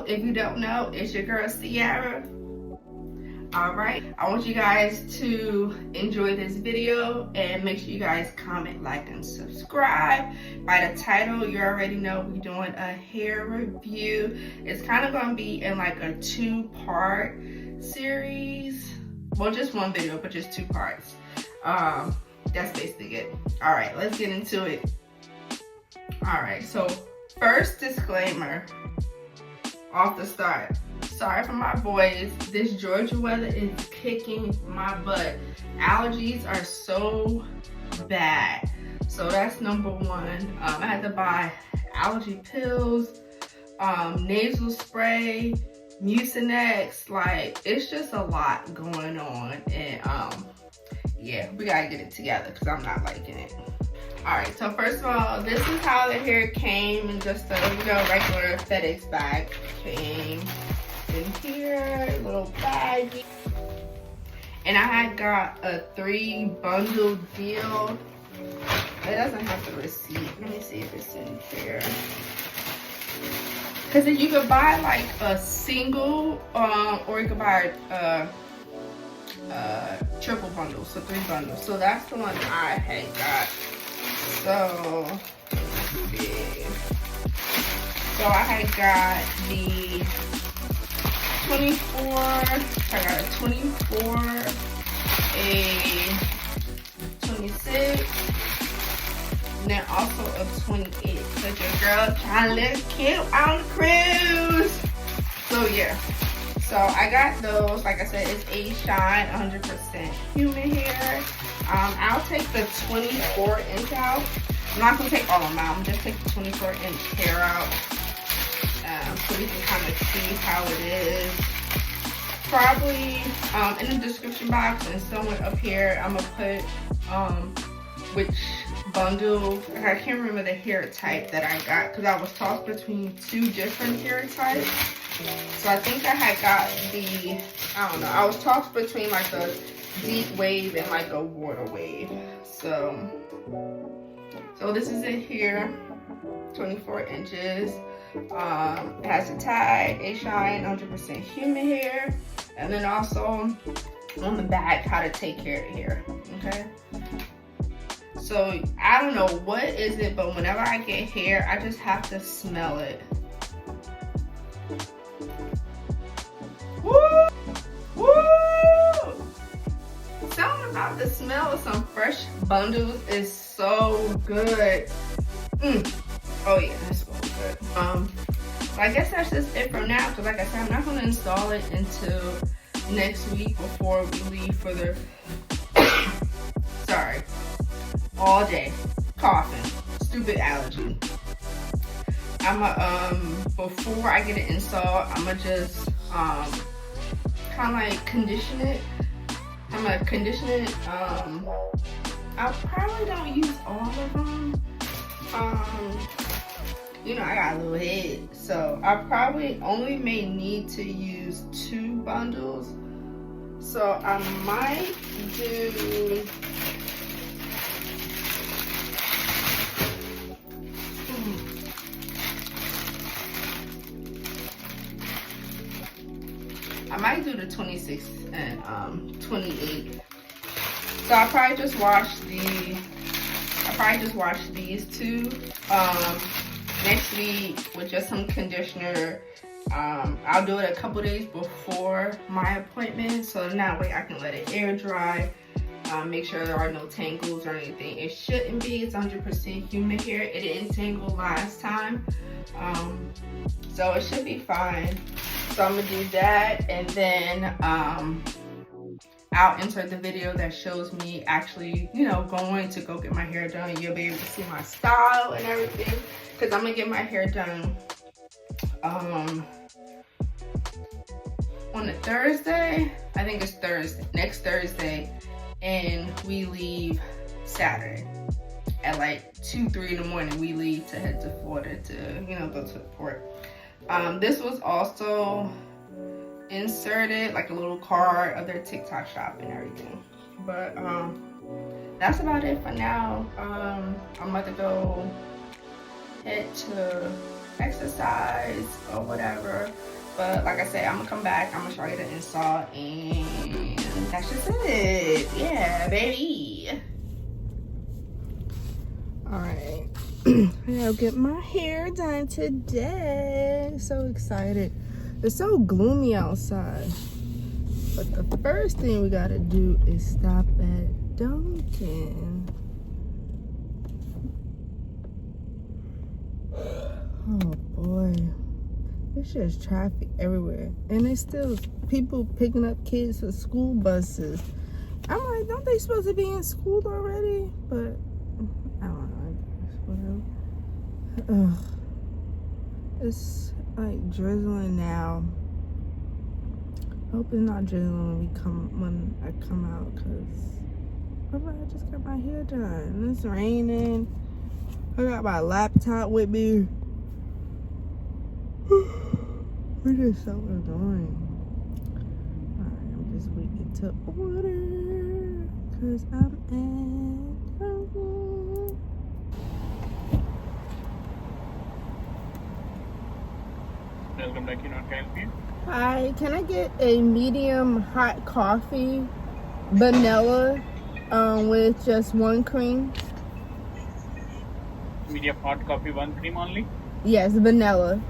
know, if you don't know, it's your girl Sierra. Alright, I want you guys to enjoy this video and make sure you guys comment, like, and subscribe. By the title, you already know we're doing a hair review. It's kind of going to be in like a 2-part series. Well, just one video, but just 2 parts. That's basically it. Alright, let's get into it. Alright, so first disclaimer off the start. Sorry for my voice. This Georgia weather is kicking my butt. Allergies are so bad. So that's number one. I had to buy allergy pills, nasal spray, Mucinex. Like, it's just a lot going on. And yeah, we gotta get it together because I'm not liking it. Alright, so first of all, this is how the hair came in just a regular FedEx bag. Came in here, little baggie. And I had got a 3-bundle deal. It doesn't have the receipt. Let me see if it's in here. Because you could buy like a single, or you could buy a triple bundle, so 3 bundles. So that's the one I had got. So, yeah. So I had got the 24, I got a 24, a 26, and then also a 28. So your girl trying to live cute on the cruise. So yeah, so I got those. Like I said, it's ASHINE 100% human hair. I'll take the 24-inch out. I'm not gonna take all of them out. I'm just take the 24-inch hair out. So we can kind of see how it is. Probably in the description box and somewhere up here, I'm gonna put which bundle. I can't remember the hair type that I got because I was tossed between 2 different hair types. So I think I had got the, I don't know, I was tossed between like a deep wave and like a water wave. So this is it here, 24 inches. It has a tag, ASHINE 100% human hair, and then also on the back how to take care of the hair. Okay, so I don't know what is it, but whenever I get hair, I just have to smell it. Woo! Woo! Something about the smell of some fresh bundles is so good. Oh yeah, that's so good. I guess that's just it for now, because like I said, I'm not gonna install it until next week before we leave for the sorry, all day coughing, stupid allergy. Before I get it installed, I'ma just kind of like condition it. I'm gonna condition it. I probably don't use all of them. You know, I got a little head, so I probably only may need to use 2 bundles. So I might do the 26 and 28. So I'll probably just wash these 2 next week with just some conditioner. I'll do it a couple days before my appointment, so that way I can let it air dry. Make sure there are no tangles or anything. It shouldn't be. It's 100% human hair. It didn't tangle last time, so it should be fine. So I'm gonna do that, and then I'll insert the video that shows me actually, you know, going to go get my hair done. You'll be able to see my style and everything, because I'm gonna get my hair done on a Thursday. I think it's Thursday, next Thursday, and we leave Saturday at like 2-3 in the morning. We leave to head to Florida to, you know, go to the port. This was also inserted like a little card of their TikTok shop and everything, but that's about it for now. I'm about to go head to exercise or whatever. But like I said, I'm gonna come back, I'm gonna show you the install, and that's just it. Yeah, baby. All right, I gotta get my hair done today. So excited. It's so gloomy outside. But the first thing we gotta do is stop at Dunkin'. Oh boy. It's just traffic everywhere. And there's still people picking up kids for school buses. I'm like, don't they supposed to be in school already? But I don't know, I guess whatever. Ugh. It's like drizzling now. Hope it's not drizzling when I come out, cause I just got my hair done. It's raining. I got my laptop with me. It is so annoying. Alright, I'm just waiting to order, cause I'm at home. Welcome back, can I help you? Hi, can I get a medium hot coffee, vanilla, with just 1 cream? Medium hot coffee, 1 cream only? Yes, vanilla.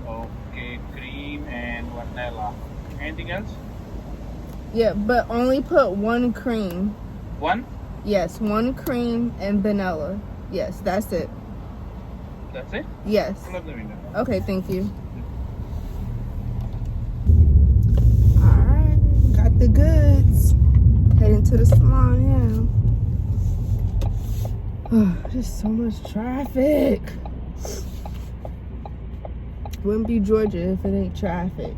Okay, cream and vanilla. Anything else? Yeah, but only put 1 cream. 1? Yes, 1 cream and vanilla. Yes, that's it. That's it? Yes. Close the window. Okay, thank you. Alright, got the goods. Heading to the salon now. Oh, there's so much traffic. Wouldn't be Georgia if it ain't traffic.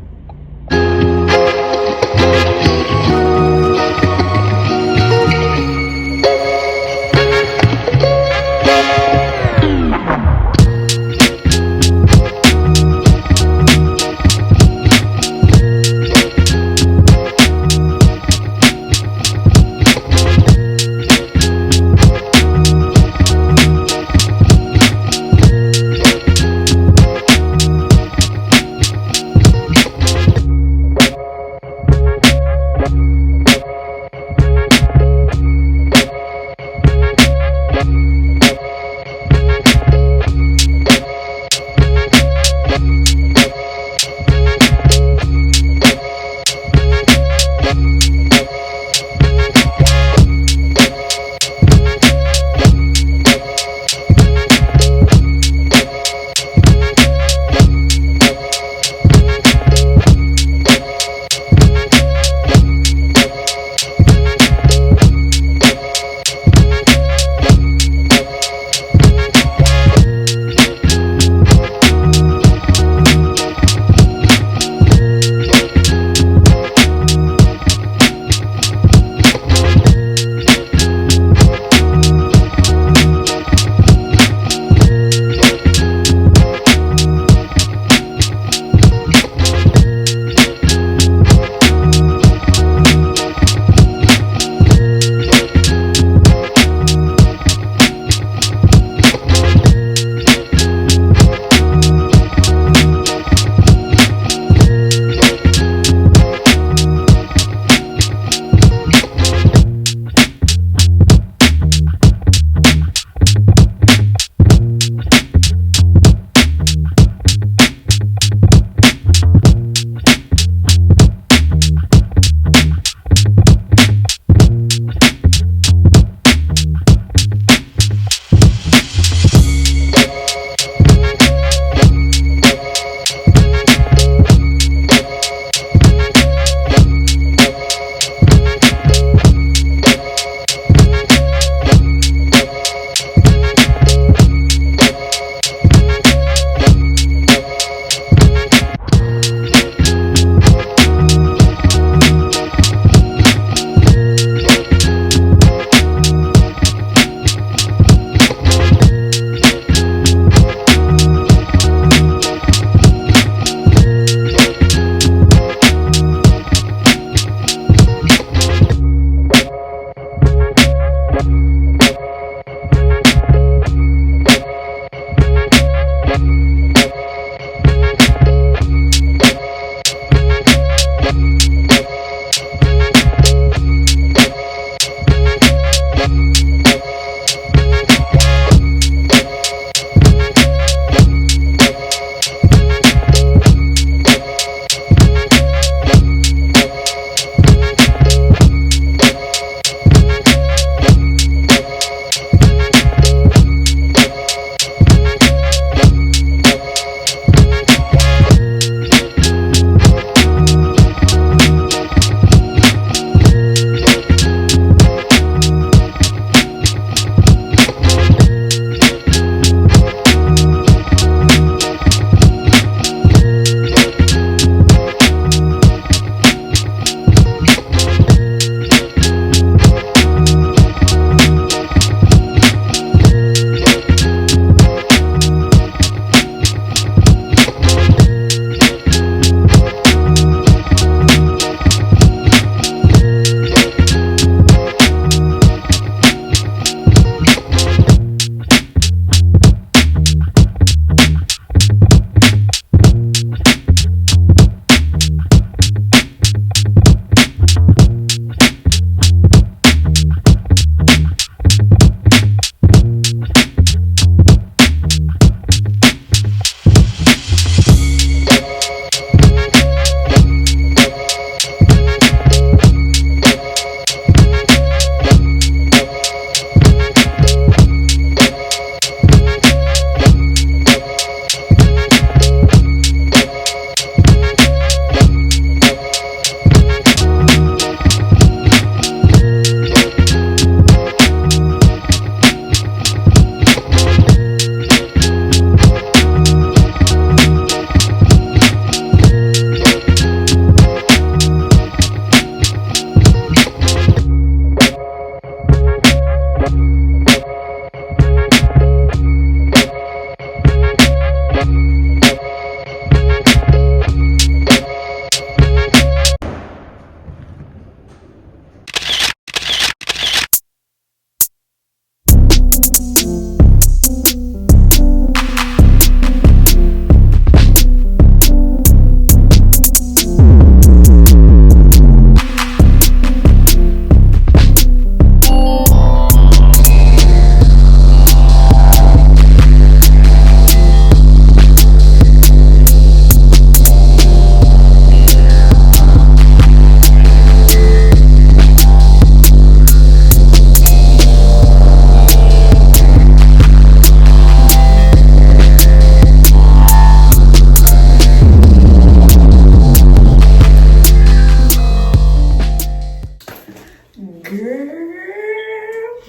girl.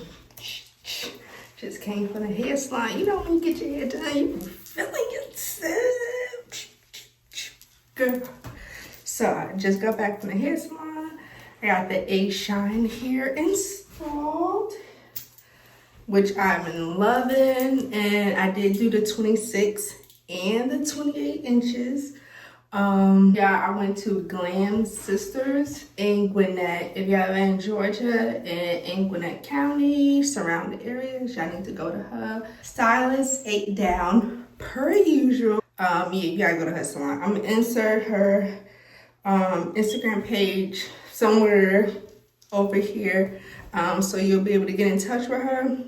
Just came from the hair salon. You know when you get your hair done, you be feeling yourself. Girl. So I just got back from the hair salon. I got the ASHINE Hair installed, which I'm loving. And I did do the 26 and the 28 inches. Yeah, I went to Glam Sisters in Gwinnett. If y'all are in Georgia and in Gwinnett County, surrounding areas, y'all need to go to her. Stylist 8 down per usual. Yeah, you gotta go to her salon. I'm gonna insert her Instagram page somewhere over here, so you'll be able to get in touch with her.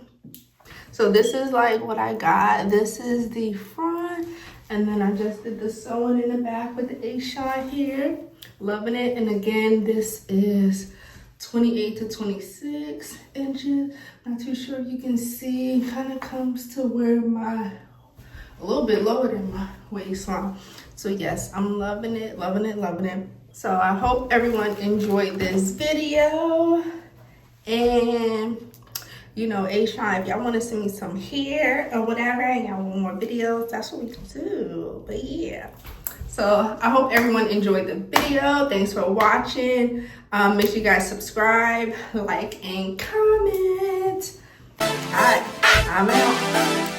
So this is like what I got. This is the front, and then I just did the sewing in the back with the ASHINE Hair. Loving it. And again, this is 28 to 26 inches. Not too sure if you can see. Kind of comes to where a little bit lower than my waistline. So yes, I'm loving it, loving it, loving it. So I hope everyone enjoyed this video. And you know, ASHINE, if y'all want to send me some hair or whatever, and y'all want more videos, that's what we can do. But yeah, so I hope everyone enjoyed the video. Thanks for watching. Make sure you guys subscribe, like, and comment. All right, I'm out.